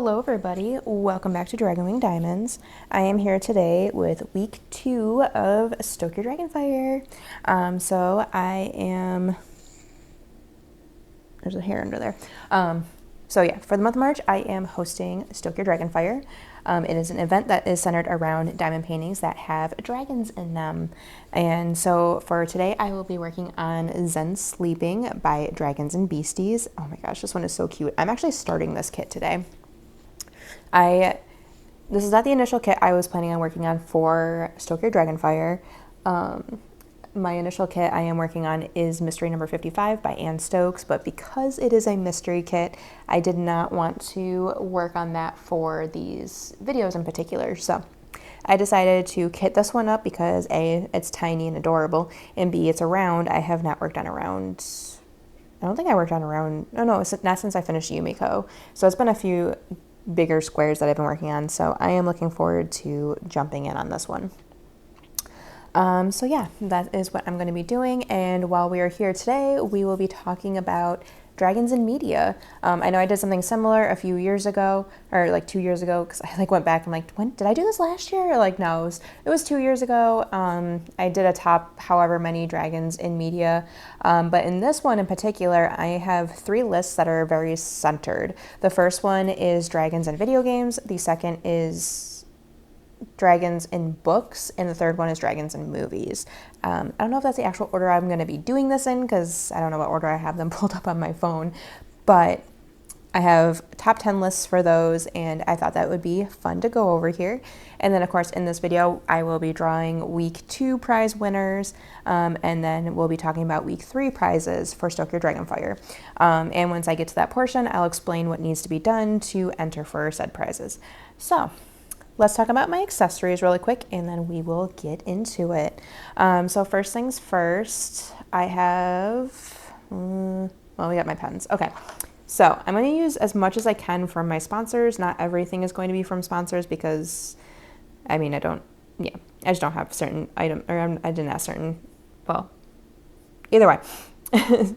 Hello everybody, welcome back to Dragon Wing Diamonds. I am here today with week 2 of Stoke Your Dragonfire. There's a hair under there. For the month of March, I am hosting Stoke Your Dragonfire. It is an event that is centered around diamond paintings that have dragons in them. And so for today, I will be working on Zen Sleeping by Dragons and Beasties. Oh my gosh, this one is so cute. I'm actually starting this kit today. This is not the initial kit I was planning on working on for Stoke Your Dragonfire. My initial kit I am working on is Mystery Number 55 by Anne Stokes, but because it is a mystery kit, I did not want to work on that for these videos in particular. So I decided to kit this one up because A, it's tiny and adorable, and B, it's a round. I have not worked on a round. I don't think I worked on a round. No, it's not since I finished Yumiko. So it's been a few bigger squares that I've been working on. So I am looking forward to jumping in on this one. That is what I'm going to be doing, and while we are here today, we will be talking about dragons in media. I know I did something similar a few years ago, or like 2 years ago, because I went back and when did I do this last year? Or no, it was 2 years ago. I did a top however many dragons in media, but in this one in particular, I have 3 lists that are very centered. The first one is dragons in video games, the second is dragons in books, and the third one is dragons in movies. I don't know if that's the actual order I'm going to be doing this in, because I don't know what order I have them pulled up on my phone, but I have top 10 lists for those, and I thought that would be fun to go over here. And then of course in this video I will be drawing week 2 prize winners, and then we'll be talking about week 3 prizes for Stoke Your Dragonfire. And once I get to that portion, I'll explain what needs to be done to enter for said prizes. So let's talk about my accessories really quick, and then we will get into it. So first things first, I have, we got my pens. Okay, so I'm going to use as much as I can from my sponsors. Not everything is going to be from sponsors because, I just don't have certain item, or I didn't ask certain, well, either way.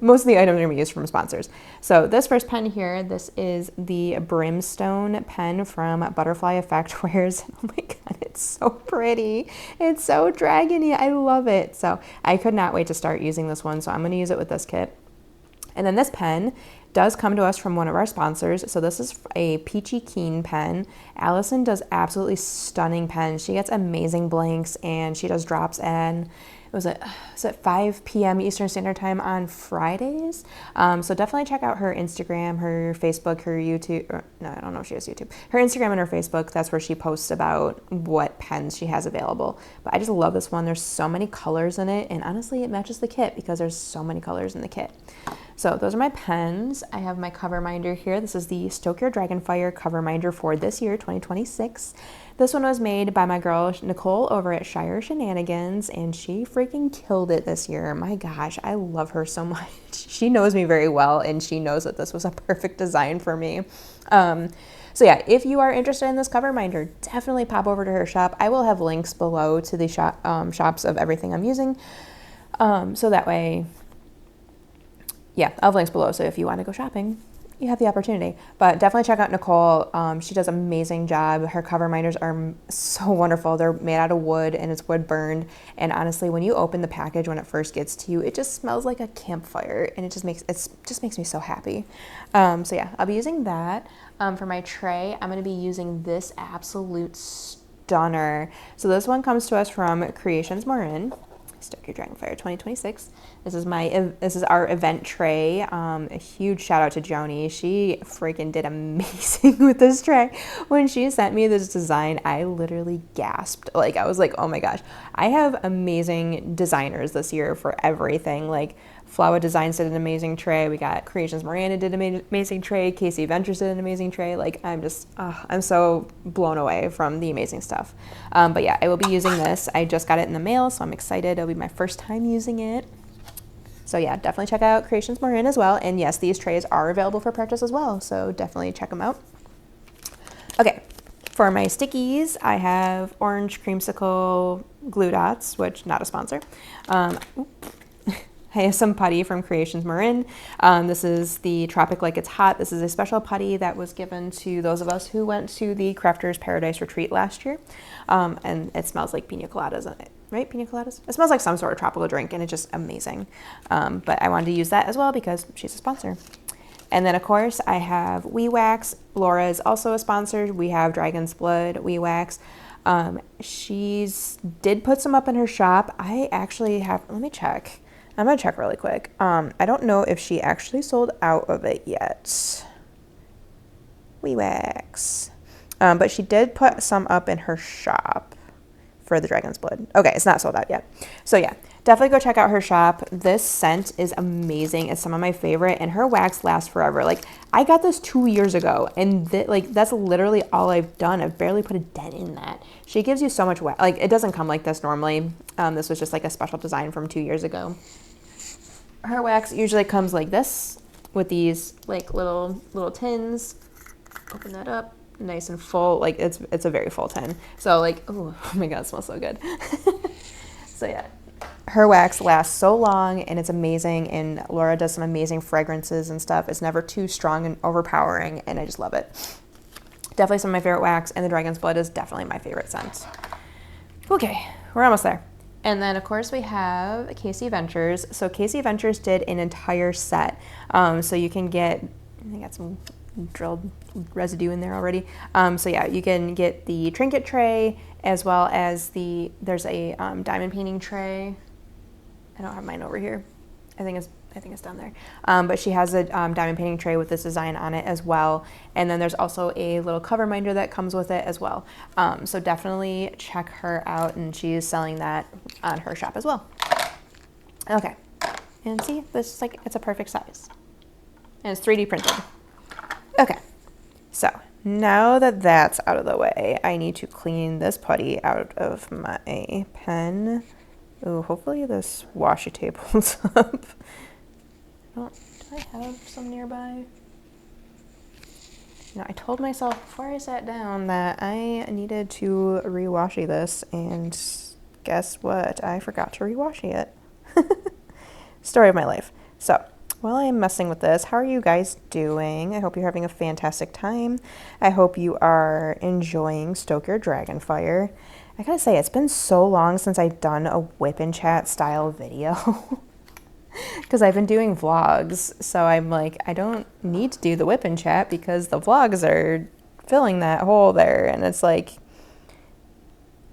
Most of the items are going to be used from sponsors. So this first pen here, this is the Brimstone pen from Butterfly Effect Wares. Oh my god, it's so pretty. It's so dragony. I love it. So I could not wait to start using this one. So I'm going to use it with this kit. And then this pen does come to us from one of our sponsors. So this is a Peachy Keen pen. Allison does absolutely stunning pens. She gets amazing blanks, and she does drops in. It was at 5 p.m. Eastern Standard Time on Fridays. So definitely check out her Instagram, her Facebook, her YouTube. No, I don't know if she has YouTube. Her Instagram and her Facebook, that's where she posts about what pens she has available. But I just love this one. There's so many colors in it, and honestly, it matches the kit because there's so many colors in the kit. So those are my pens. I have my cover minder here. This is the Stoke Your Dragonfire cover minder for this year, 2026. This one was made by my girl Nicole over at Shire Shenanigans, and she freaking killed it this year. My gosh, I love her so much. She knows me very well, and she knows that this was a perfect design for me. If you are interested in this cover minder, definitely pop over to her shop. I will have links below to the shops of everything I'm using. So that way, yeah, I'll have links below. So if you want to go shopping, you have the opportunity. But definitely check out Nicole. She does an amazing job. Her cover minders are so wonderful. They're made out of wood, and it's wood burned. And honestly, when you open the package when it first gets to you, it just smells like a campfire, and it just makes me so happy. I'll be using that. For my tray, I'm going to be using this absolute stunner. So this one comes to us from Creations Marin. Stoke Your Dragonfire 2026. This is our event tray. A huge shout out to Joni. She freaking did amazing with this tray. When she sent me this design, I literally gasped. I was like, oh my gosh. I have amazing designers this year for everything. Flower Designs did an amazing tray. We got Creations Miranda did an amazing tray. Casey Ventures did an amazing tray. I'm so blown away from the amazing stuff. I will be using this. I just got it in the mail, so I'm excited. It'll be my first time using it. So yeah, definitely check out Creations Marin as well. And yes, these trays are available for purchase as well, so definitely check them out. Okay, for my stickies, I have Orange Creamsicle Glue Dots, which not a sponsor. I have some putty from Creations Marin. This is the Tropic Like It's Hot. This is a special putty that was given to those of us who went to the Crafters Paradise Retreat last year. And it smells like pina coladas, right? Pina coladas? It smells like some sort of tropical drink, and it's just amazing. But I wanted to use that as well because she's a sponsor. And then, of course, I have Wee Wax. Laura is also a sponsor. We have Dragon's Blood Wee Wax. She's did put some up in her shop. I actually have, let me check. I'm going to check really quick. I don't know if she actually sold out of it yet. Wee Wax. But she did put some up in her shop for the Dragon's Blood. Okay, it's not sold out yet. So yeah, definitely go check out her shop. This scent is amazing. It's some of my favorite, and her wax lasts forever. Like, I got this 2 years ago, and like that's literally all I've done. I've barely put a dent in that. She gives you so much wax. Like, it doesn't come like this normally. This was just like a special design from 2 years ago. Her wax usually comes like this with these like little tins. Open that up, nice and full. Like, it's a very full tin. So like, oh my god, it smells so good. So yeah, her wax lasts so long, and it's amazing. And Laura does some amazing fragrances and stuff. It's never too strong and overpowering, and I just love it. Definitely some of my favorite wax, and the Dragon's Blood is definitely my favorite scent. Okay, we're almost there. And then, of course, we have Casey Ventures. So Casey Ventures did an entire set. So you can get, I got some drilled residue in there already. So yeah, you can get the trinket tray, as well as there's a diamond painting tray. I don't have mine over here. I think it's down there. But she has a diamond painting tray with this design on it as well. And then there's also a little cover minder that comes with it as well. So definitely check her out, and she is selling that on her shop as well. Okay, and see, this is like, it's a perfect size, and it's 3D printed. Okay, so now that that's out of the way, I need to clean this putty out of my pen. Ooh, hopefully this washi tape holds up. Do I have some nearby? No, I told myself before I sat down that I needed to rewashi this, and guess what? I forgot to rewashi it. Story of my life. So, while I'm messing with this, how are you guys doing? I hope you're having a fantastic time. I hope you are enjoying Stoke Your Dragonfire. I gotta say, it's been so long since I've done a whip and chat style video. Because I've been doing vlogs, so I'm like, I don't need to do the whip and chat because the vlogs are filling that hole there, and it's like,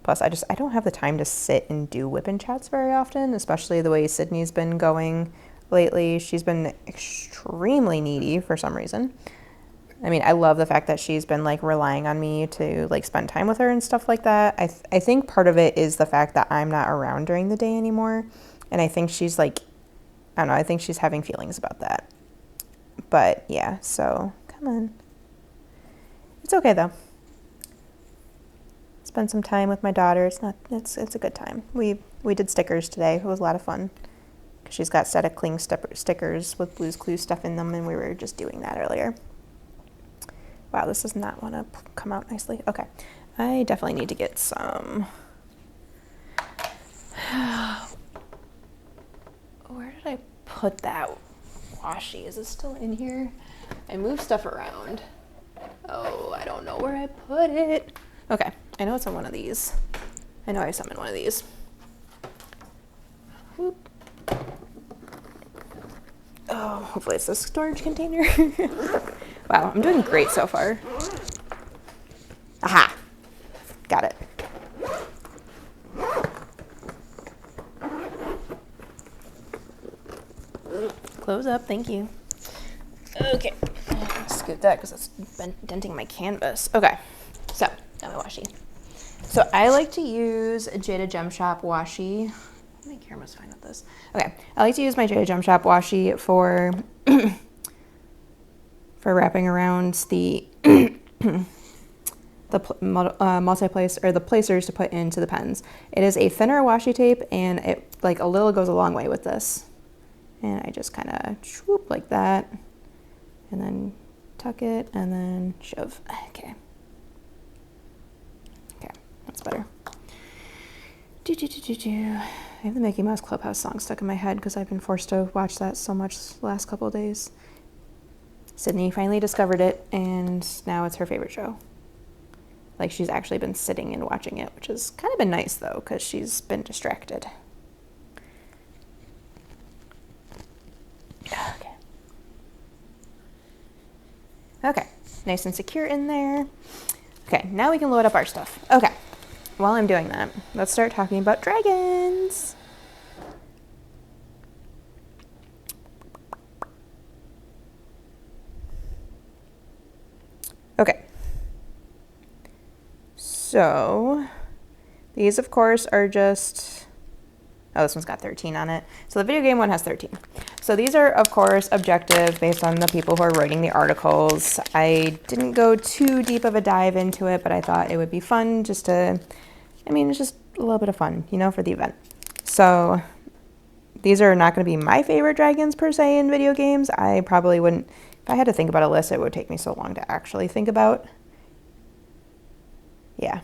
plus I don't have the time to sit and do whip and chats very often, especially the way Sydney's been going lately. She's been extremely needy for some reason. I mean, I love the fact that she's been like relying on me to like spend time with her and stuff like that. I think part of it is the fact that I'm not around during the day anymore, and I think she's like, I don't know, I think she's having feelings about that. But yeah, so come on. It's okay though. Spend some time with my daughter. It's a good time. We did stickers today. It was a lot of fun. She's got set of cling stickers with Blue's Clues stuff in them, and we were just doing that earlier. Wow, this does not want to come out nicely. Okay, I definitely need to get some. Where did I put that washi? Is it still in here? I moved stuff around. Oh, I don't know where I put it. Okay, I know it's in one of these. I know I have some in one of these. Whoop. Oh, hopefully it's a storage container. Wow, I'm doing great so far. Aha! Got it. Close up, thank you. Okay, scoot that because it's denting my canvas. Okay, so now my washi. So I like to use Jada Gem Shop washi. My camera's fine with this. Okay, I like to use my Jada Gem Shop washi for wrapping around the multi-place or the placers to put into the pens. It is a thinner washi tape, and it like a little goes a long way with this. And I just kind of swoop like that, and then tuck it, and then shove. Okay, that's better. have the Mickey Mouse Clubhouse song stuck in my head because I've been forced to watch that so much the last couple of days. Sydney finally discovered it, and now it's her favorite show. Like, she's actually been sitting and watching it, which has kind of been nice, though, because she's been distracted. Okay. Okay, nice and secure in there. Okay, now we can load up our stuff. Okay, while I'm doing that, let's start talking about dragons. Okay. So, these, of course, are just... Oh, this one's got 13 on it. So the video game one has 13. So these are, of course, objective based on the people who are writing the articles. I didn't go too deep of a dive into it, but I thought it would be fun just to... I mean, it's just a little bit of fun, you know, for the event. So these are not going to be my favorite dragons, per se, in video games. I probably wouldn't... If I had to think about a list, it would take me so long to actually think about. Yeah.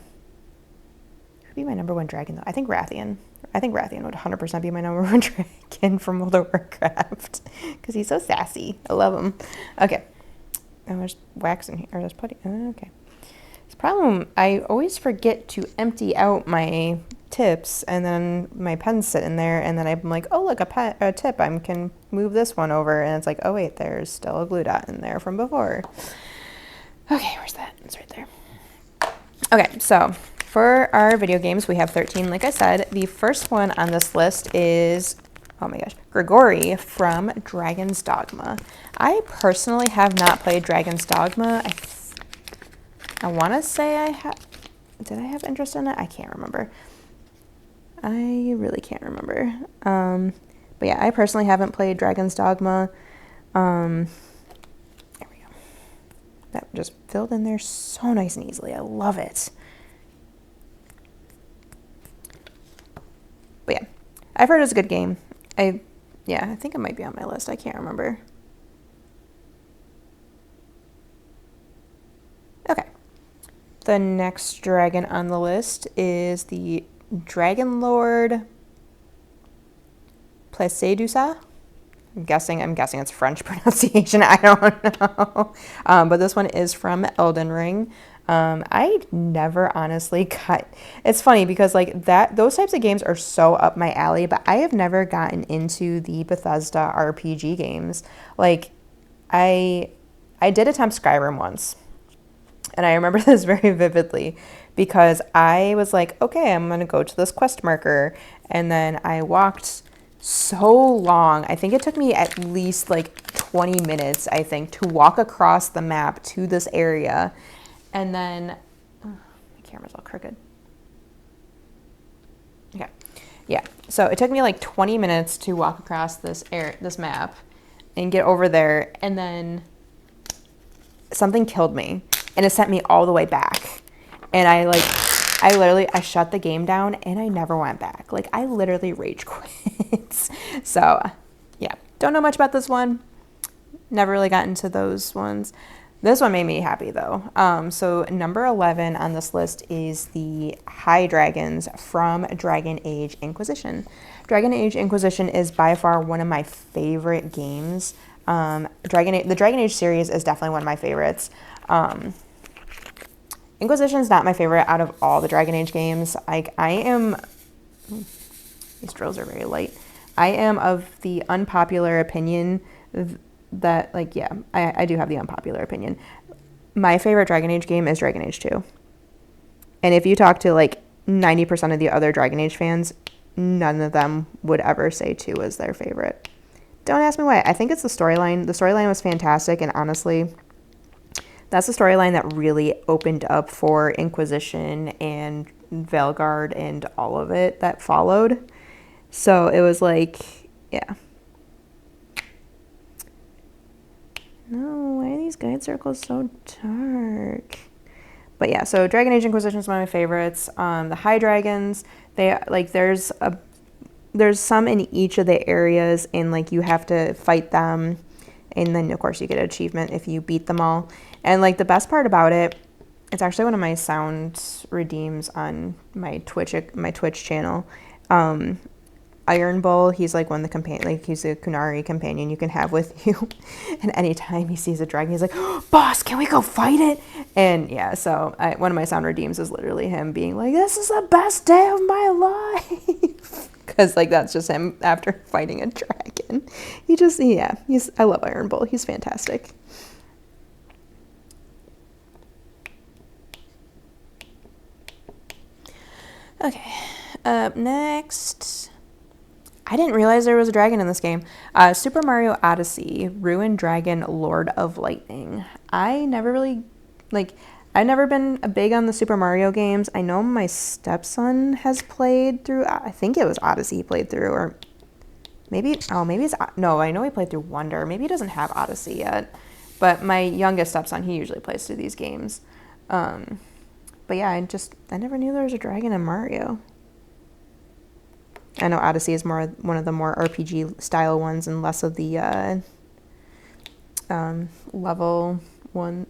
Who'd be my number one dragon, though? I think Rathian. I think Rathian would 100% be my number one dragon from World of Warcraft. Because he's so sassy. I love him. Okay. Oh, there's wax in here. Or there's putty. Okay. This problem, I always forget to empty out my tips, and then my pens sit in there, and then I'm like, oh, look, a tip. I can move this one over, and it's like, oh, wait, there's still a glue dot in there from before. Okay, where's that? It's right there. Okay, so for our video games, we have 13, like I said. The first one on this list is, oh my gosh, Grigori from Dragon's Dogma. I personally have not played Dragon's Dogma. I want to say I have. Did I have interest in it? I can't remember. I really can't remember. But yeah, I personally haven't played Dragon's Dogma. There we go. That just filled in there so nice and easily. I love it. But yeah, I've heard it's a good game. I think it might be on my list. I can't remember. Okay. The next dragon on the list is the Dragon Lord Placidusa. I'm guessing it's French pronunciation. I don't know. But this one is from Elden Ring. I never honestly got... It's funny because like those types of games are so up my alley, but I have never gotten into the Bethesda RPG games. Like, I did attempt Skyrim once. And I remember this very vividly because I was like, okay, I'm going to go to this quest marker. And then I walked so long. I think it took me at least like 20 minutes, I think, to walk across the map to this area. And then, oh, my camera's all crooked. Okay. Yeah. So it took me like 20 minutes to walk across this map and get over there. And then something killed me. And it sent me all the way back. And I shut the game down and I never went back. Like, I literally rage quit. So, yeah. Don't know much about this one. Never really got into those ones. This one made me happy, though. So, number 11 on this list is the High Dragons from Dragon Age Inquisition. Dragon Age Inquisition is by far one of my favorite games. The Dragon Age series is definitely one of my favorites. Inquisition is not my favorite out of all the Dragon Age games. Like, these drills are very light. I am of the unpopular opinion that, like, yeah, I do have the unpopular opinion. My favorite Dragon Age game is Dragon Age 2. And if you talk to, like, 90% of the other Dragon Age fans, none of them would ever say 2 is their favorite. Don't ask me why. I think it's the storyline. The storyline was fantastic, and honestly, that's the storyline that really opened up for Inquisition and Veilguard and all of it that followed. So it was like, yeah. No, why are these guide circles so dark? But yeah, so Dragon Age Inquisition is one of my favorites. The High Dragons, there's some in each of the areas, and like you have to fight them, and then of course you get an achievement if you beat them all. And like the best part about it, it's actually one of my sound redeems on my Twitch channel. Iron Bull, he's like one of the companion, like he's a Kunari companion you can have with you. And anytime he sees a dragon, he's like, oh, boss, can we go fight it? And yeah, so one of my sound redeems is literally him being like, this is the best day of my life. Because like that's just him after fighting a dragon. I love Iron Bull. He's fantastic. Okay, up next, I didn't realize there was a dragon in this game. Super Mario Odyssey, Ruined Dragon, Lord of Lightning. I've never been big on the Super Mario games. I know my stepson has played through, I think it was Odyssey he played through, or no, I know he played through Wonder. Maybe he doesn't have Odyssey yet. But my youngest stepson, he usually plays through these games. But yeah, I never knew there was a dragon in Mario. I know Odyssey is one of the more RPG style ones and less of the level one,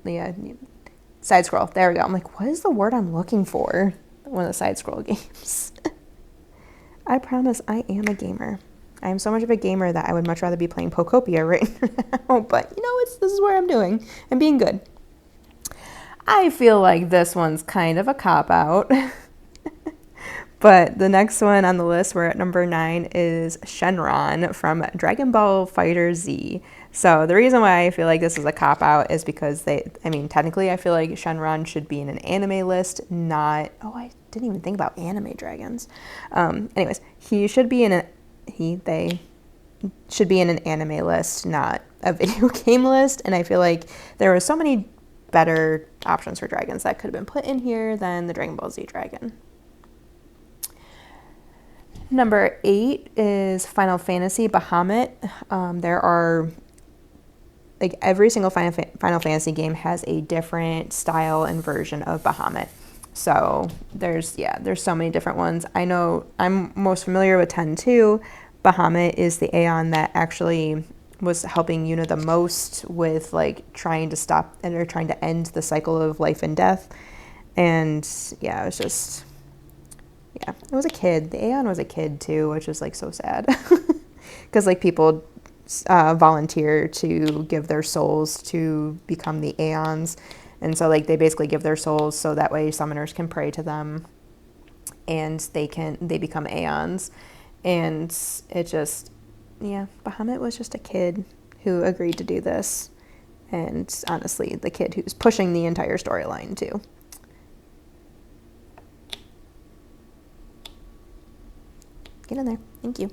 side scroll. There we go. I'm like, what is the word I'm looking for? One of the side scroll games. I promise I am a gamer. I am so much of a gamer that I would much rather be playing Pokopia right now. But this is where I'm doing. I'm being good. I feel like this one's kind of a cop-out. But the next one on the list, we're at number 9, is Shenron from Dragon Ball FighterZ. So the reason why I feel like this is a cop-out is because technically I feel like Shenron should be in an anime list, not... Oh, I didn't even think about anime dragons. Anyways, they should be in an anime list, not a video game list. And I feel like there were so many better options for dragons that could have been put in here than the Dragon Ball Z dragon. Number 8 is Final Fantasy Bahamut. There are, like, every single Final Fantasy game has a different style and version of Bahamut. So there's so many different ones. I know I'm most familiar with 10-2. Bahamut is the Aeon that actually was helping Yuna the most with like trying to end the cycle of life and death. And yeah, it was a kid. The Aeon was a kid too, which is like so sad. Because like people volunteer to give their souls to become the Aeons. And so like they basically give their souls so that way summoners can pray to them and they become Aeons. And Bahamut was just a kid who agreed to do this. And honestly, the kid who's pushing the entire storyline too. Get in there. Thank you.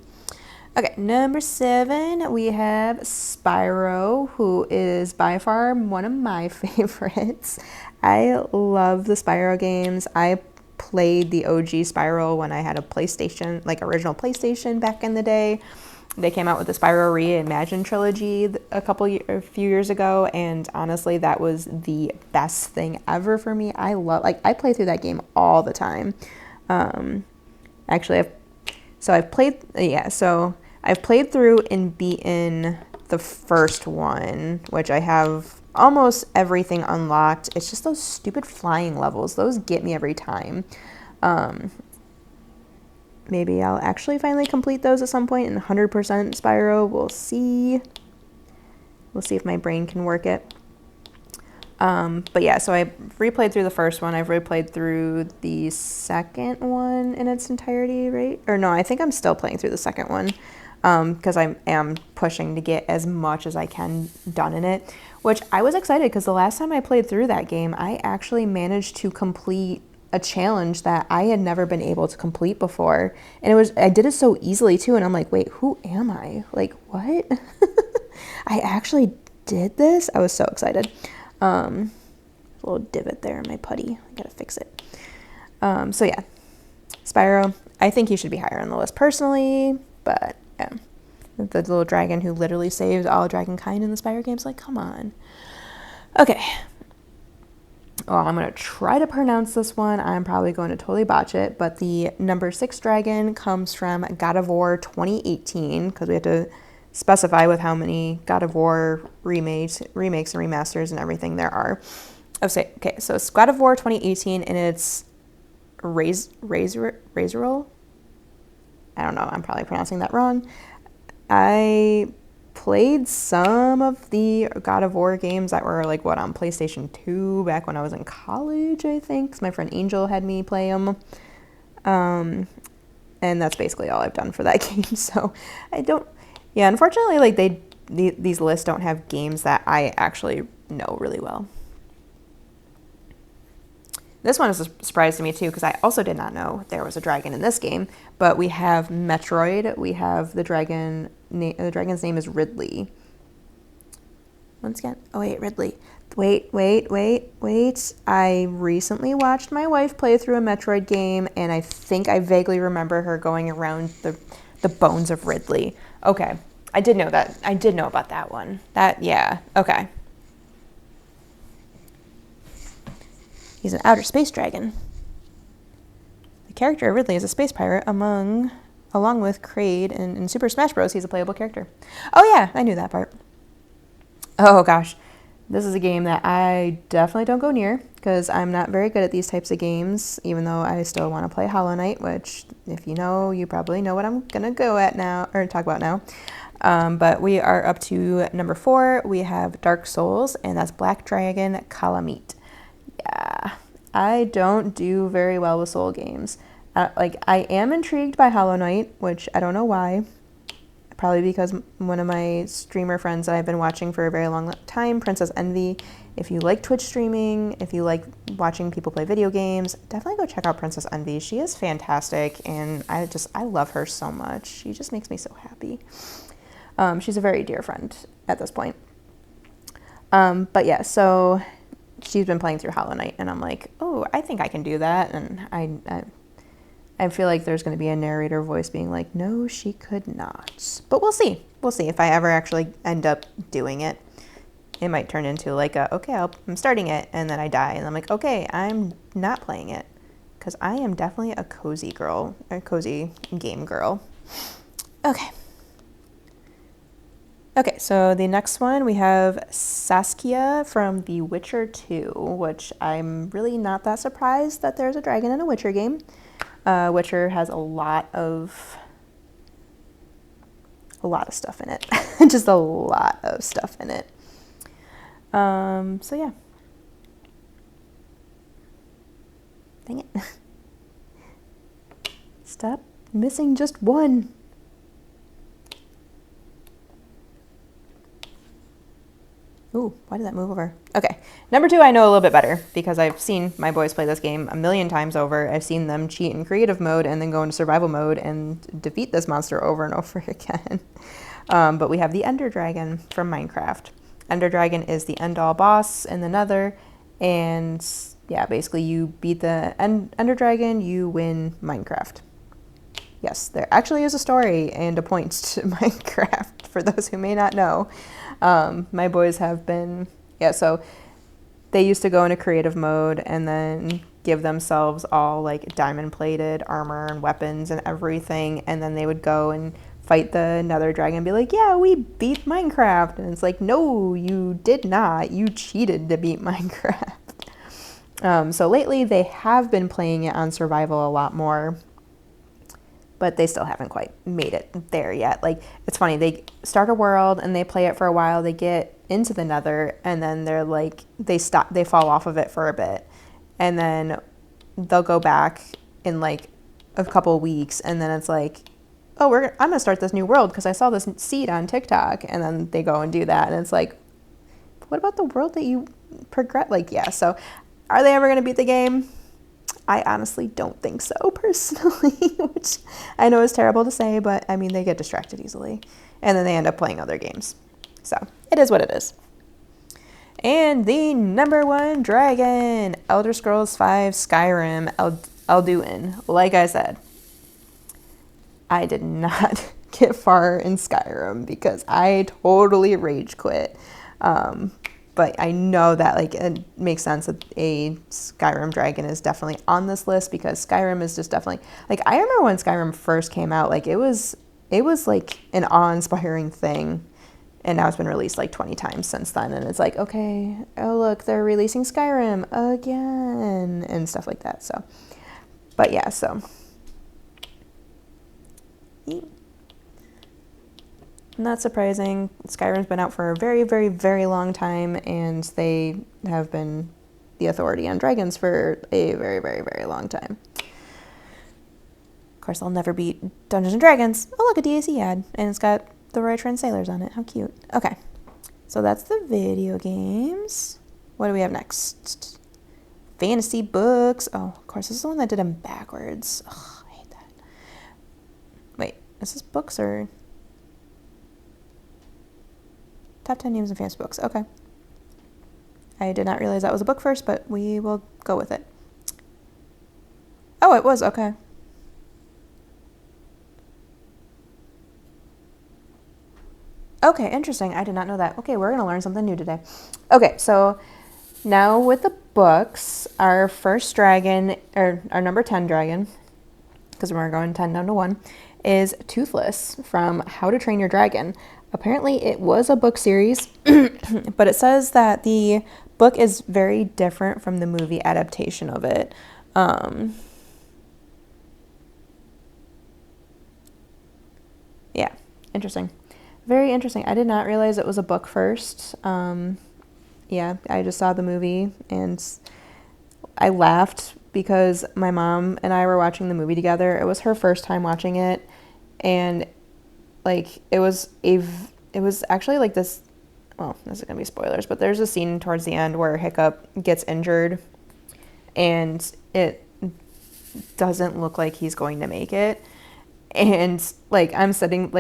Okay, number 7, we have Spyro, who is by far one of my favorites. I love the Spyro games. I played the OG Spyro when I had a PlayStation, like original PlayStation back in the day. They came out with the Spyro Reimagined trilogy a few years ago, and honestly, that was the best thing ever for me. I play through that game all the time. I've played through and beaten the first one, which I have almost everything unlocked. It's just those stupid flying levels. Those get me every time. Maybe I'll actually finally complete those at some point in 100% Spyro. We'll see. We'll see if my brain can work it. But yeah, so I replayed through the first one. I've replayed through the second one in its entirety, right? Or no, I think I'm still playing through the second one because I am pushing to get as much as I can done in it, which I was excited because the last time I played through that game, I actually managed to complete a challenge that I had never been able to complete before. And I did it so easily too. And I'm like, wait, who am I? Like, what? I actually did this? I was so excited. A little divot there in my putty. I gotta fix it. So yeah, Spyro, I think he should be higher on the list personally, but yeah. The little dragon who literally saves all dragonkind in the Spyro games, like, come on. Okay. Well, I'm going to try to pronounce this one. I'm probably going to totally botch it, but the number 6 dragon comes from God of War 2018, because we have to specify with how many God of War remakes and remasters and everything there are. Okay, so it's God of War 2018, and it's Razoril? I don't know, I'm probably pronouncing that wrong. I played some of the God of War games that were like on PlayStation 2 back when I was in college, I think, 'cause my friend Angel had me play them. And that's basically all I've done for that game. So I don't, yeah, unfortunately, like these lists don't have games that I actually know really well. This one is a surprise to me too, because I also did not know there was a dragon in this game. But we have Metroid. We have the dragon. The dragon's name is Ridley. Once again, oh wait, Ridley. Wait. I recently watched my wife play through a Metroid game, and I think I vaguely remember her going around the bones of Ridley. Okay, I did know that. I did know about that one. Yeah, okay. He's an outer space dragon. The character Ridley is a space pirate along with Kraid, and in Super Smash Bros. He's a playable character. Oh yeah, I knew that part. Oh gosh, this is a game that I definitely don't go near because I'm not very good at these types of games, even though I still want to play Hollow Knight, which if you know, you probably know what I'm going to go at now, or talk about now. But we are up to number 4. We have Dark Souls, and that's Black Dragon Calamite. Yeah, I don't do very well with Soul games. I am intrigued by Hollow Knight, which I don't know why. Probably because one of my streamer friends that I've been watching for a very long time, Princess Envy. If you like Twitch streaming, if you like watching people play video games, definitely go check out Princess Envy. She is fantastic, and I love her so much. She just makes me so happy. She's a very dear friend at this point. But yeah, so she's been playing through Hollow Knight, and I'm like, oh, I think I can do that. And I feel like there's going to be a narrator voice being like, no, she could not. But we'll see. We'll see if I ever actually end up doing it. It might turn into like I'm starting it, and then I die, and I'm like, okay, I'm not playing it, because I am definitely a cozy girl, a cozy game girl. Okay, so the next one, we have Saskia from The Witcher 2, which I'm really not that surprised that there's a dragon in a Witcher game. Witcher has a lot of stuff in it. Just a lot of stuff in it. So yeah. Dang it. Stop missing just one. Ooh, why did that move over? Okay, number 2 I know a little bit better because I've seen my boys play this game a million times over. I've seen them cheat in creative mode and then go into survival mode and defeat this monster over and over again. But we have the Ender Dragon from Minecraft. Ender Dragon is the end-all boss in the Nether, and yeah, basically you beat the Ender Dragon, you win Minecraft. Yes, there actually is a story and a point to Minecraft, for those who may not know. My boys have been, so they used to go into creative mode and then give themselves all like diamond plated armor and weapons and everything, and then they would go and fight the Nether Dragon and be like, yeah, we beat Minecraft. And it's like, no, you did not. You cheated to beat Minecraft. So lately they have been playing it on survival a lot more, but they still haven't quite made it there yet. Like, it's funny, they start a world and they play it for a while, they get into the Nether, and then they're like, they fall off of it for a bit, and then they'll go back in like a couple weeks, and then it's like, oh, I'm gonna start this new world because I saw this seed on TikTok, and then they go and do that, and it's like, what about the world that you progress? Like, yeah, so are they ever gonna beat the game? I honestly don't think so, personally, which I know is terrible to say, but I mean, they get distracted easily, and then they end up playing other games. So it is what it is. And the number 1 dragon, Elder Scrolls V Skyrim Alduin. Like I said, I did not get far in Skyrim because I totally rage quit. But I know that like it makes sense that a Skyrim dragon is definitely on this list because Skyrim is just definitely, like, I remember when Skyrim first came out, like it was like an awe-inspiring thing, and now it's been released like 20 times since then, and it's like, okay, oh look, they're releasing Skyrim again and stuff like that. So, but yeah, so Not surprising. Skyrim's been out for a very, very, very long time, and they have been the authority on dragons for a very, very, very long time. Of course, I'll never beat Dungeons & Dragons. Oh, look, a DAC ad, and it's got the Roy Trent Sailors on it. How cute. Okay, so that's the video games. What do we have next? Fantasy books. Oh, of course, this is the one that did them backwards. Ugh, I hate that. Wait, is this books or... Top 10 names in fantasy books. Okay. I did not realize that was a book first, but we will go with it. Oh, it was. Okay. Okay, interesting. I did not know that. Okay, we're going to learn something new today. Okay, so now with the books, our first dragon, or our number 10 dragon, because we're going 10 down to 1, is Toothless from How to Train Your Dragon. Apparently it was a book series, but it says that the book is very different from the movie adaptation of it. Yeah, interesting. Very interesting. I did not realize it was a book first. Yeah, I just saw the movie and I laughed because my mom and I were watching the movie together. It was her first time watching it, and like it was actually like this, well, this is gonna be spoilers, but there's a scene towards the end where Hiccup gets injured and it doesn't look like he's going to make it. And like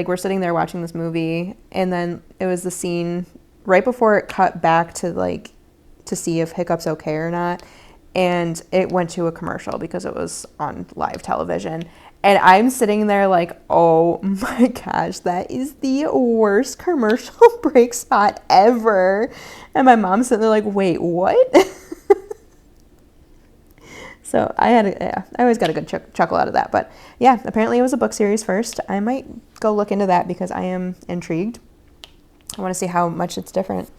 we're sitting there watching this movie, and then it was the scene right before it cut back to like to see if Hiccup's okay or not, and it went to a commercial because it was on live television. And I'm sitting there like, oh my gosh, that is the worst commercial break spot ever. And my mom's sitting there like, wait, what? So I always got a good chuckle out of that. But yeah, apparently it was a book series first. I might go look into that because I am intrigued. I want to see how much it's different.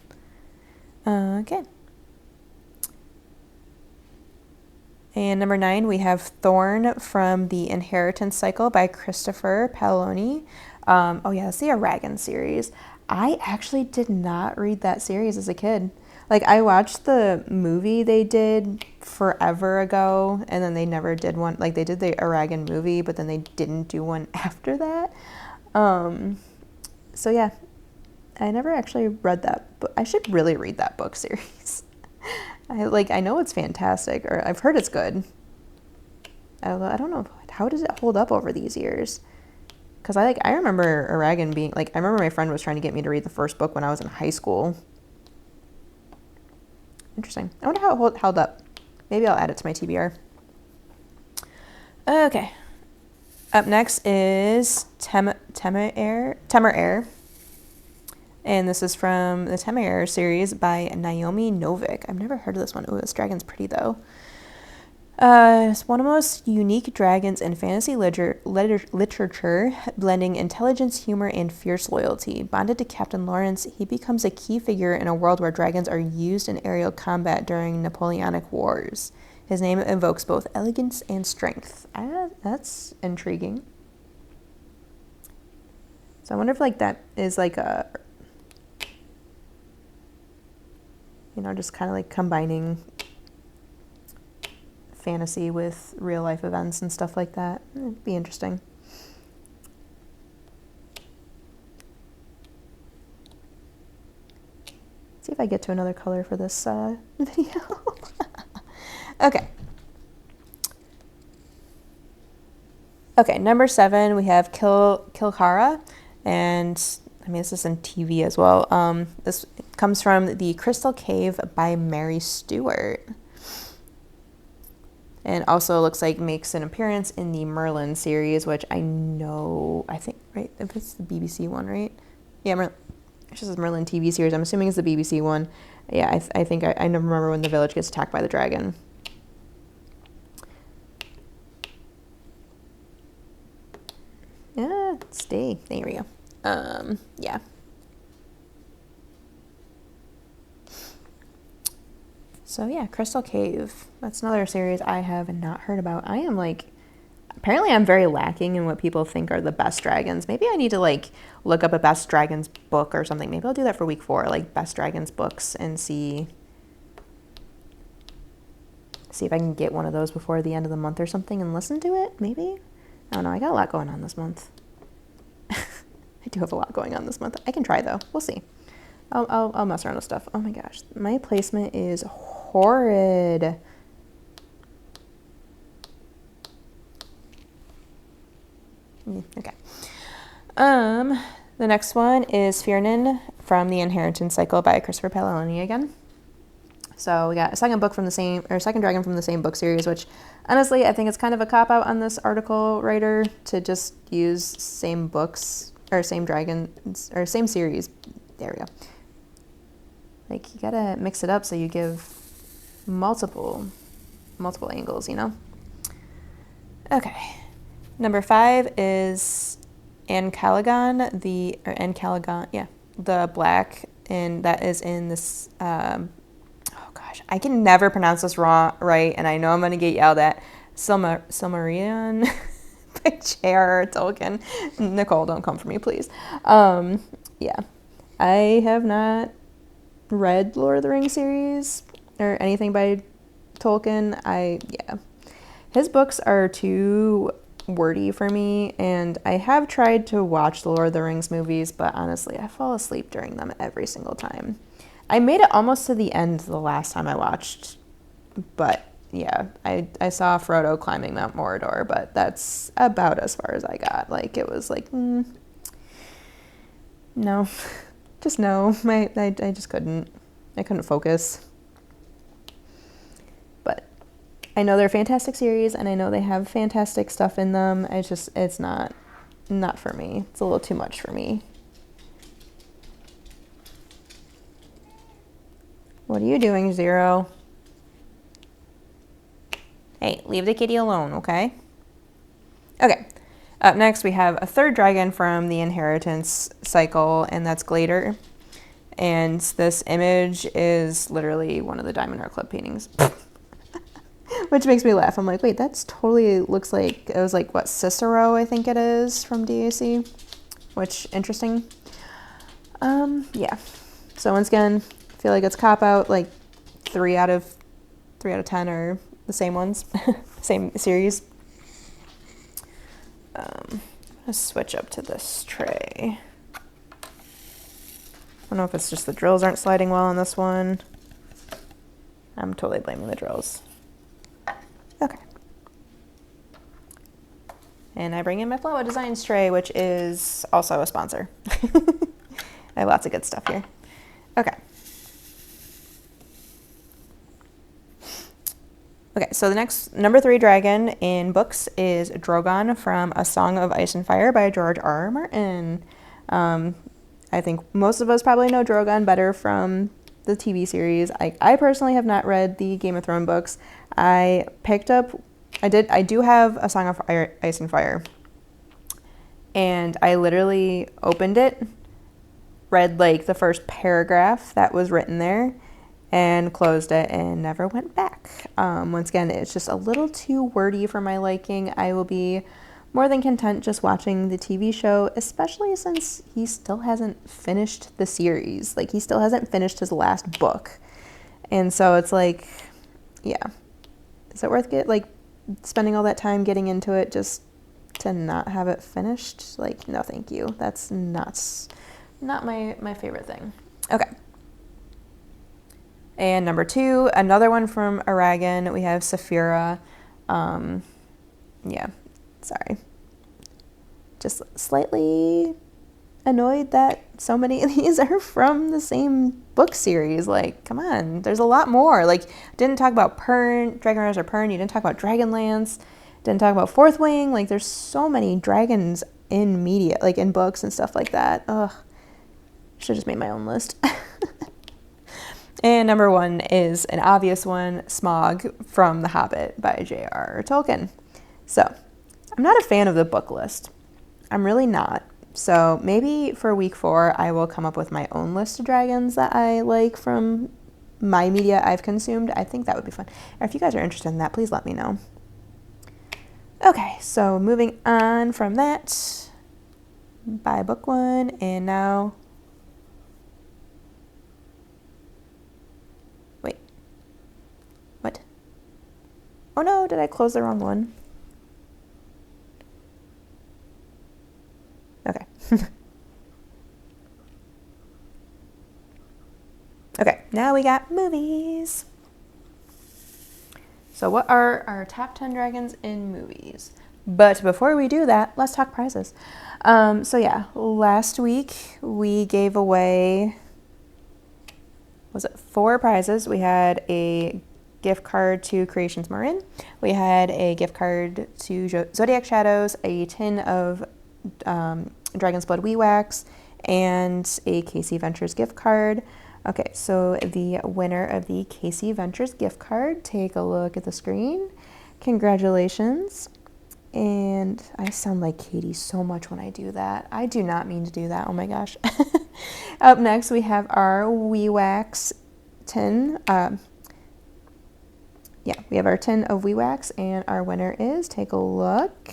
Okay. And number 9, we have Thorn from the Inheritance Cycle by Christopher Paolini. Oh yeah, that's the Aragon series. I actually did not read that series as a kid. Like, I watched the movie they did forever ago, and then they never did one. Like, they did the Aragon movie, but then they didn't do one after that. So yeah, I never actually read that book. I should really read that book series. I know it's fantastic, or I've heard it's good. Although I don't know, how does it hold up over these years? Because I remember Aragon being, like, I remember my friend was trying to get me to read the first book when I was in high school. Interesting. I wonder how it held up. Maybe I'll add it to my TBR. Okay. Up next is Temeraire. And this is from the Temeraire series by Naomi Novik. I've never heard of this one. Oh, this dragon's pretty, though. It's one of the most unique dragons in fantasy literature, blending intelligence, humor, and fierce loyalty. Bonded to Captain Lawrence, he becomes a key figure in a world where dragons are used in aerial combat during Napoleonic Wars. His name evokes both elegance and strength. That's intriguing. So I wonder if, like, that is like a, just kind of like combining fantasy with real life events and stuff like that. It'd be interesting. See if I get to another color for this video. Okay. Okay, number 7, we have Kilkara, and I mean, this is in TV as well. This comes from The Crystal Cave by Mary Stewart. And also looks like makes an appearance in the Merlin series, which I think, right? If it's the BBC one, right? Yeah, it's just a Merlin TV series. I'm assuming it's the BBC one. Yeah, I think I never remember when the village gets attacked by the dragon. Yeah, stay. There we go. Yeah. So yeah, Crystal Cave. That's another series I have not heard about. I am like Apparently I'm very lacking in what people think are the best dragons. Maybe I need to like look up a best dragons book or something. Maybe I'll do that for week 4, like best dragons books, and see if I can get one of those before the end of the month or something and listen to it, maybe? I don't know, I got a lot going on this month. I do have a lot going on this month. I can try though, we'll see. I'll mess around with stuff. Oh my gosh, my placement is horrid. Okay. The next one is Fiernan from the Inheritance Cycle by Christopher Paolini again. So we got a second dragon from the same book series, which honestly, I think it's kind of a cop-out on this article writer to just use same books or same dragons or same series. There we go. Like, you gotta mix it up so you give multiple angles, you know? Okay. Number 5 is Ancalagon, the black, and that is in this, I can never pronounce this right, and I know I'm going to get yelled at. Silmarillion by J.R.R. Tolkien. Nicole, don't come for me, please. Yeah. I have not read Lord of the Rings series or anything by Tolkien. His books are too wordy for me, and I have tried to watch the Lord of the Rings movies, but honestly, I fall asleep during them every single time. I made it almost to the end the last time I watched, but yeah, I saw Frodo climbing Mount Mordor, but that's about as far as I got. Like, it was like, no, just no. I just couldn't. I couldn't focus. But I know they're a fantastic series, and I know they have fantastic stuff in them. It's not for me. It's a little too much for me. What are you doing, Zero? Hey, leave the kitty alone, okay? Okay. Up next, we have a third dragon from the Inheritance Cycle, and that's Glader. And this image is literally one of the Diamond Art Club paintings. Which makes me laugh. I'm like, wait, that's totally looks like, it was like, what, Cicero, I think it is, from DAC. Which, interesting. Yeah. So once again, I feel like it's cop-out, like 3 out of 10 are the same ones, same series. Let's switch up to this tray. I don't know if it's just the drills aren't sliding well on this one. I'm totally blaming the drills. Okay. And I bring in my Flowa Designs tray, which is also a sponsor. I have lots of good stuff here. Okay. Okay, so the next number 3 dragon in books is Drogon from A Song of Ice and Fire by George R.R. Martin. I think most of us probably know Drogon better from the TV series. I personally have not read the Game of Thrones books. I do have A Song of Ice and Fire. And I literally opened it, read like the first paragraph that was written there, and closed it and never went back. Once again, it's just a little too wordy for my liking. I will be more than content just watching the TV show, especially since he still hasn't finished the series. Like, he still hasn't finished his last book. And so it's like, yeah. Is it worth spending all that time getting into it just to not have it finished? Like, no, thank you. That's not my favorite thing. Okay. And number 2, another one from Aragon. We have Saphira. Yeah, sorry. Just slightly annoyed that so many of these are from the same book series. Like, come on, there's a lot more. Like, didn't talk about Dragon Rise or Pern. You didn't talk about Dragonlance. Didn't talk about Fourth Wing. Like, there's so many dragons in media, like in books and stuff like that. Ugh. Should have just made my own list. And number 1 is an obvious one, Smaug from The Hobbit by J.R.R. Tolkien. So, I'm not a fan of the book list. I'm really not. So maybe for week 4, I will come up with my own list of dragons that I like from my media I've consumed. I think that would be fun. Or if you guys are interested in that, please let me know. Okay, so moving on from that, buy book one, and now, wait, what? Oh no, did I close the wrong one? Okay. Okay, now we got movies. So what are our top 10 dragons in movies? But before we do that, let's talk prizes. So yeah, last week we gave away, was it 4 prizes? We had a gift card to Creations Marin. We had a gift card to Zodiac Shadows, a tin of Dragon's Blood Wee Wax, and a KC Ventures gift card. Okay, so the winner of the KC Ventures gift card, take a look at the screen. Congratulations. And I sound like Katie so much when I do that. I do not mean to do that. Oh my gosh. Up next, we have our Wee Wax tin. We have our tin of Wee Wax, and our winner is, take a look.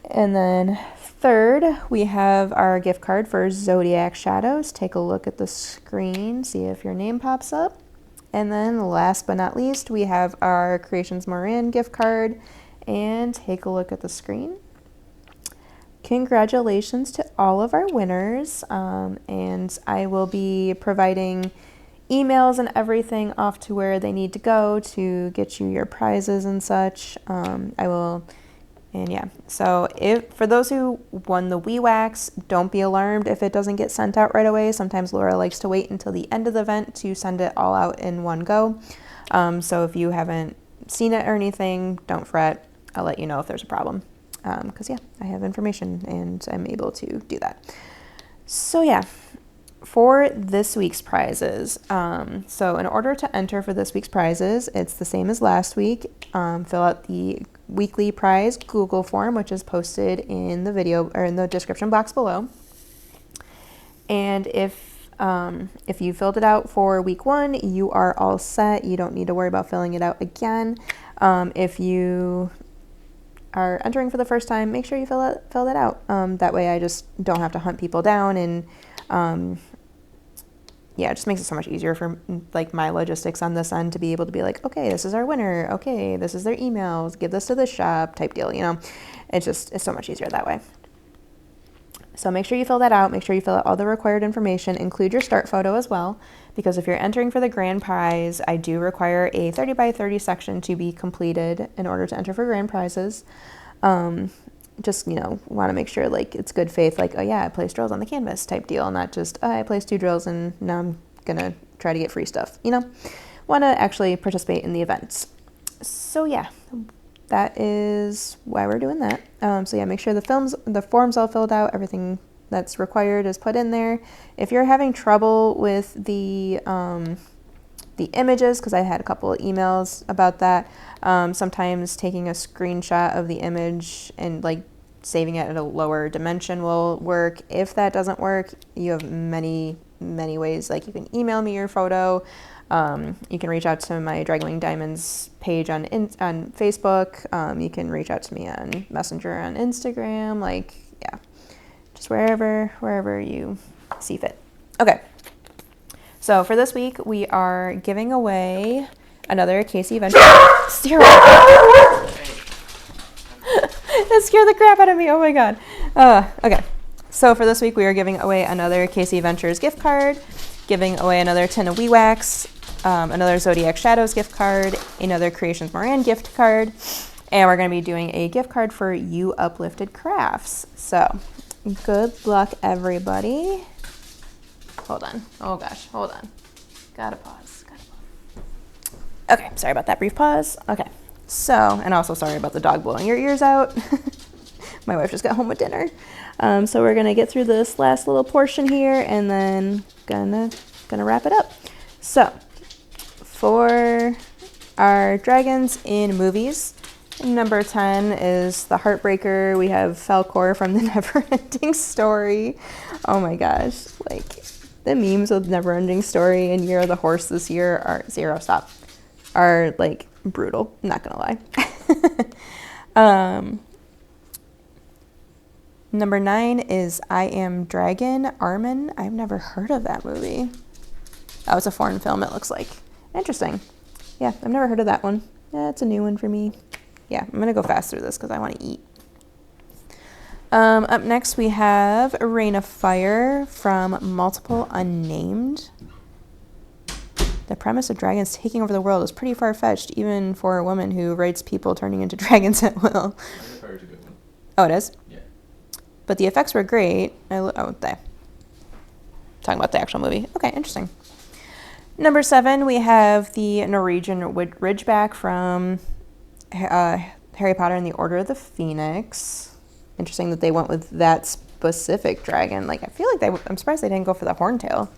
And then third, we have our gift card for Zodiac Shadows. Take a look at the screen, see if your name pops up. And then last but not least, we have our Creations Marin gift card, and take a look at the screen. Congratulations to all of our winners, and I will be providing emails and everything off to where they need to go to get you your prizes and such. And yeah, so for those who won the Wee Wax, don't be alarmed if it doesn't get sent out right away. Sometimes Laura likes to wait until the end of the event to send it all out in one go. So if you haven't seen it or anything, don't fret. I'll let you know if there's a problem. Because yeah, I have information and I'm able to do that. So yeah, for this week's prizes, so in order to enter for this week's prizes, it's the same as last week. Fill out the weekly prize Google form, which is posted in the video or in the description box below. And if you filled it out for week 1, you are all set. You don't need to worry about filling it out again. If you are entering for the first time, make sure you fill that out. That way I just don't have to hunt people down, and yeah, it just makes it so much easier for like my logistics on this end to be able to be like, okay, this is our winner. Okay, this is their emails. Give this to the shop type deal, you know. It's so much easier that way. So make sure you fill that out. Make sure you fill out all the required information. Include your start photo as well, because if you're entering for the grand prize, I do require a 30 by 30 section to be completed in order to enter for grand prizes. Just, you know, want to make sure like it's good faith, like, oh yeah, I placed drills on the canvas type deal, not just, oh, I placed 2 drills and now I'm gonna try to get free stuff, you know. Want to actually participate in the events. So yeah, that is why we're doing that. So yeah, make sure the form's all filled out, everything that's required is put in there. If you're having trouble with the images, because I had a couple of emails about that, sometimes taking a screenshot of the image and like saving it at a lower dimension will work. If that doesn't work, you have many ways. Like you can email me your photo. You can reach out to my Dragonwing Diamonds page on Facebook. You can reach out to me on Messenger on Instagram. Like, yeah, just wherever you see fit. Okay. So for this week, we are giving away another KC Ventures. That scared the crap out of me. Oh my god. Okay. So for this week, we are giving away another KC Ventures gift card, giving away another tin of Wee Wax, another Zodiac Shadows gift card, another Creations Marin gift card, and we're going to be doing a gift card for You Uplifted Crafts. So good luck, everybody. Hold on. Oh gosh, hold on. Gotta pause. Okay, sorry about that brief pause. Okay, so, and also sorry about the dog blowing your ears out. My wife just got home with dinner. So we're gonna get through this last little portion here and then gonna wrap it up. So, for our dragons in movies, number 10 is the Heartbreaker. We have Falcor from the Neverending Story. Oh my gosh, like the memes of Neverending Story and Year of the Horse this year are like brutal, not gonna lie. Number 9 is I Am Dragon, Armin. I've never heard of that movie. Oh, it's a foreign film, it looks like. Interesting. Yeah, I've never heard of that one. Yeah, it's a new one for me. Yeah, I'm going to go fast through this because I want to eat. Up next, we have Reign of Fire from Multiple Unnamed. The premise of dragons taking over the world is pretty far-fetched, even for a woman who writes people turning into dragons at will. Fire's a good one. Oh, it is? Yeah. But the effects were great. Talking about the actual movie. Okay, interesting. Number 7, we have the Norwegian Ridgeback from Harry Potter and the Order of the Phoenix. Interesting that they went with that specific dragon. Like, I feel like I'm surprised they didn't go for the horntail.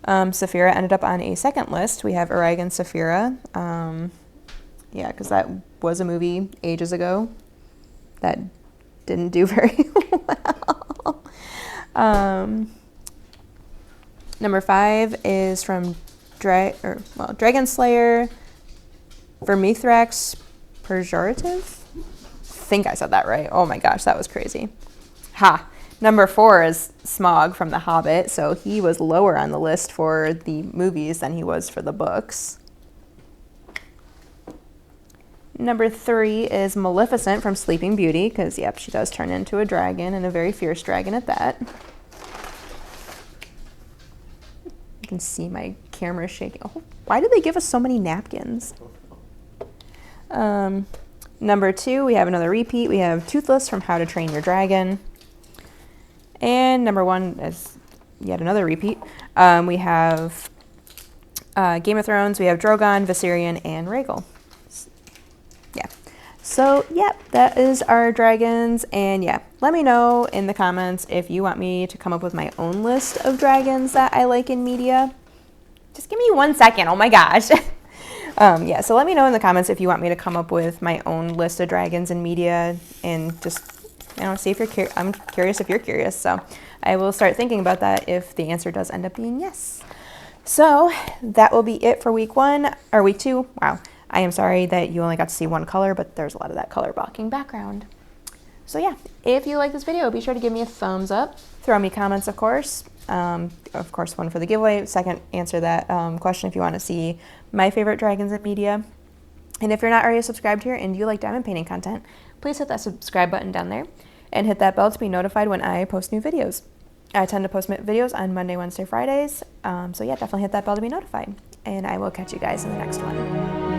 Saphira ended up on a second list. We have Aragon Saphira. Yeah, because that was a movie ages ago that didn't do very well. Number 5 is from Dragon Slayer, Vermithrax Pejorative. I think I said that right. Oh my gosh, that was crazy. Ha! Number 4 is Smaug from The Hobbit, so he was lower on the list for the movies than he was for the books. Number 3 is Maleficent from Sleeping Beauty, because, yep, she does turn into a dragon, and a very fierce dragon at that. You can see my camera shaking. Oh, why did they give us so many napkins? Number 2, we have another repeat. We have Toothless from How to Train Your Dragon. And number 1 is yet another repeat. We have Game of Thrones. We have Drogon, Viserion, and Rhaegal. Yeah. So, yeah, that is our dragons. And, yeah, let me know in the comments if you want me to come up with my own list of dragons that I like in media. Just give me 1 second. Oh, my gosh. Yeah, so let me know in the comments if you want me to come up with my own list of dragons in media and just, see if you're curious. I'm curious if you're curious. So I will start thinking about that if the answer does end up being yes. So that will be it for week 1 or week 2. Wow. I am sorry that you only got to see one color, but there's a lot of that color blocking background. So yeah, if you like this video, be sure to give me a thumbs up. Throw me comments, of course. Of course, one for the giveaway. Second, answer that question if you want to see my favorite dragons in media. And if you're not already subscribed here and you like diamond painting content, please hit that subscribe button down there and hit that bell to be notified when I post new videos. I tend to post videos on Monday, Wednesday, Fridays. So yeah, definitely hit that bell to be notified. And I will catch you guys in the next one.